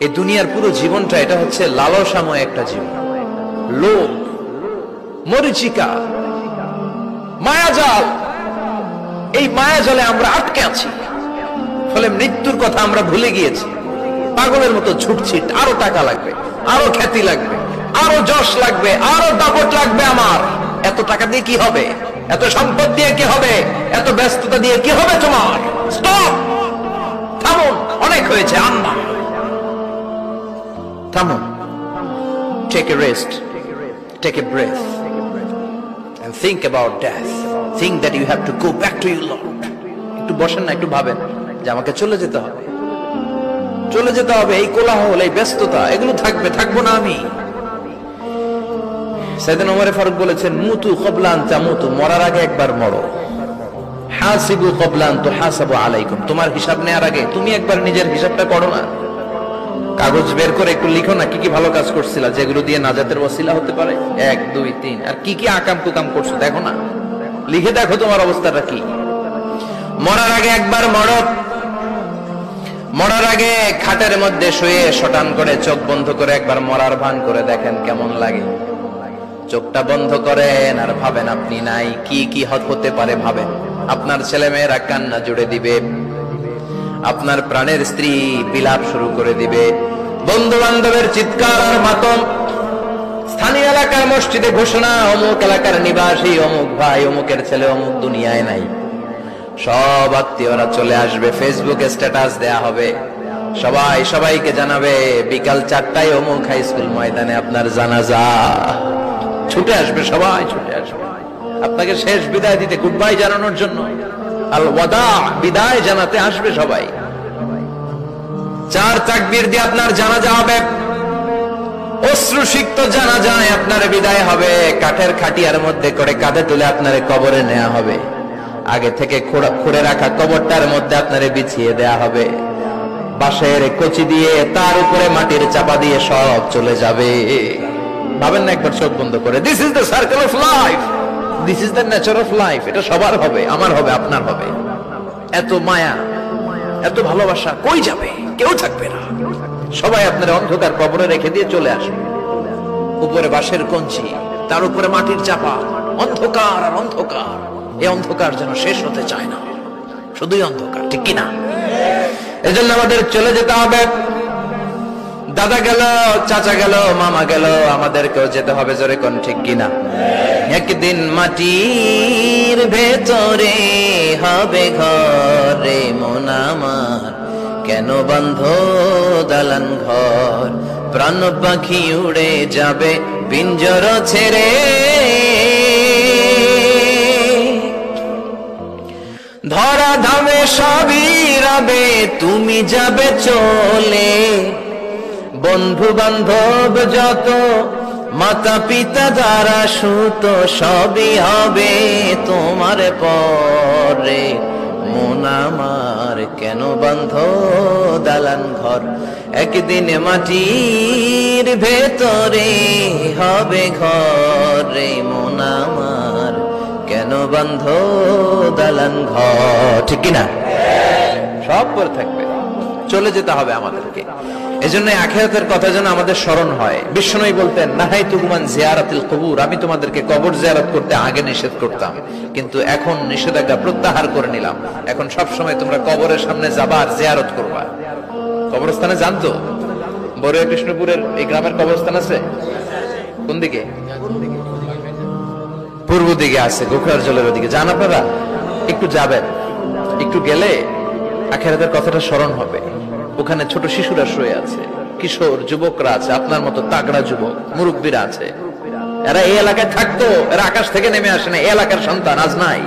এই দুনিয়ার পুরো জীবনটা এটা হচ্ছে লালসাময় একটা জীবন, লোভ, মরিচিকা, মায়াজাল। এই মায়াজালে আমরা আটকে আছি, ফলে মৃত্যুর কথা আমরা ভুলে গিয়েছি। পাগলের মতো ছুটছি, আরো টাকা লাগবে, আরো খ্যাতি লাগবে, আরো যশ লাগবে, আরো দাপট লাগবে। আমার এত টাকা দিয়ে কি হবে, এত সম্পদ দিয়ে কি হবে, এত ব্যস্ততা দিয়ে কি হবে তোমার? স্টপ, থামুন, অনেক হয়েছে। আম্মা থামুন, take a rest, take a breath and think about death. Think that you have to go back to your Lord. একটু বসেন না, একটু ভাবেন যে আমাকে চলে যেতে হবে, চলে যেতে হবে। এই কোলাহল, এই ব্যস্ততা, এগুলো থাকবে, থাকবো না আমি। সাইয়েদনা ওমর ফারুক বলেছেন, মুতু ক্বাবলা আন তামুতু, মরার আগে একবার মরো। হাসিবু ক্বাবলা আন তুহাসাবু আলাইকুম, তোমার হিসাব নেওয়ার আগে তুমি একবার নিজের হিসাবটা করো না। কাগজ বের করে একটু লিখো না, কি কি ভালো কাজ করছিলা, যেগুলো দিয়ে নাজাতের ওসিলা হতে পারে, 1 2 3, আর কি কি আকাম কুকাম করছো দেখো না, লিখে দেখো তোমার অবস্থাটা কি। মরার আগে একবার মরো। মরার আগে খাটের মধ্যে শুয়ে শটান করে চোখ বন্ধ করে একবার মরার ভান করে দেখেন কেমন লাগে। চোখটা বন্ধ করেন আর ভাবেন আপনি নাই, কি কি হতে পারে ভাবেন। আপনার ছেলে মেয়েরা কান্না জুড়ে দিবে, আপনার প্রাণের স্ত্রী বিলাপ শুরু করে দিবে, বন্ধু বান্ধবের চিৎকার আর মাতম, স্থানীয় এলাকার মসজিদে ঘোষণা, অমুক এলাকার নিবাসী অমুক ভাই অমুকের ছেলে অমুক দুনিয়ায় নাই। সব আত্মীয়রা চলে আসবে, ফেসবুকে স্ট্যাটাস দেয়া হবে, সবাই সবাইকে জানাবে বিকাল 4টায় অমুক হাই স্কুল ময়দানে আপনার জানাজা। ছুটে আসবে, সবাই ছুটে আসবে আপনাকে শেষ বিদায় দিতে, গুড বাই জানানোর জন্য, আল ওয়াদা, বিদায় জানাতে আসবে সবাই। 4 তাকবীর দিয়ে আপনার জানাজা হবে, অশ্রুসিক্ত জানাজায় আপনার বিদায় হবে। কাঠের খাটিয়ার মধ্যে করে কাঁধে তুলে আপনার কবরে নেওয়া হবে। আগে থেকে খুঁড়ে রাখা কবরটার মধ্যে আপনারে বিছিয়ে দেয়া হবে। বাঁশের কচি দিয়ে তার উপরে মাটির চাপা দিয়ে সব চলে যাবে। ভাবেন না একবার চোখ বন্ধ করে, this is the circle of life, this is the nature of life. এটা সবার হবে, আমার হবে, আপনার হবে। এত মায়া, এত ভালোবাসা কই যাবে? কেউ থাকবে না, সবাই আপনার অন্ধকার কবরে রেখে দিয়ে চলে আসবে। উপরে বাঁশের কঞ্চি, তার উপরে মাটির চাপা, অন্ধকার আর অন্ধকার। এই অন্ধকার যেন শেষ হতে চায় না, শুধুই অন্ধকার, ঠিক কিনা? এজন্য আমাদের চলে যেতে হবে। দাদা গেল, চাচা গেল, মামা গেল, আমাদেরকেও যেতে হবে, জোরে কোন ঠিক কিনা? একদিন মাটির ভেতরে হবে ঘরে মন আমার, কেন বন্ধ দালান ঘর, প্রাণ পাখি উড়ে যাবে পিঞ্জর ছেড়ে, ধরা ধামে সবই রবে, তুমি যাবে চলে, বন্ধু বান্ধব যত, মাতা পিতা যারা সুত, সবই হবে তোমার পরে, মন আমার কেন বন্ধ দালান ঘর, একদিন মাটির ভেতরে হবে ঘরে মন আমার, কেন বন্ধ দালান ঘর, ঠিক কিনা? সব পরে থাকবে, চলে যেতে হবে আমাদেরকে। এজন্য আখিরাতের কথা যেন আমাদের স্মরণ হয়। বিশ্বনবী বলতেন, নাহাইতুকুম আন জিয়ারাতিল কুবুর, আমি তোমাদেরকে কবর জিয়ারত করতে আগে নিষেধ করতাম, কিন্তু এখন নিষেধাজ্ঞা প্রত্যাহার করে নিলাম। এখন সব সময় তোমরা কবরের সামনে যাবা আর জিয়ারত করবা। কবরস্থানে জানতো বড়ুয়া কৃষ্ণপুরের এই গ্রামের কবরস্থান আছে কোন দিকে? পূর্ব দিকে আছে, গোখরার জলের ওদিকে। যান আপনারা, একটু যাবেন, একটু গেলে আখিরাতের কথাটা স্মরণ হবে। ওখানে ছোট শিশুরা শুয়ে আছে, কিশোর যুবকরা আছে, আপনার মতো তাগড়া যুবক, মুরব্বীরা আছে। এরা এই এলাকায় থাকতো, এরা আকাশ থেকে নেমে আসে না, এই এলাকার সন্তান, আজ নাই।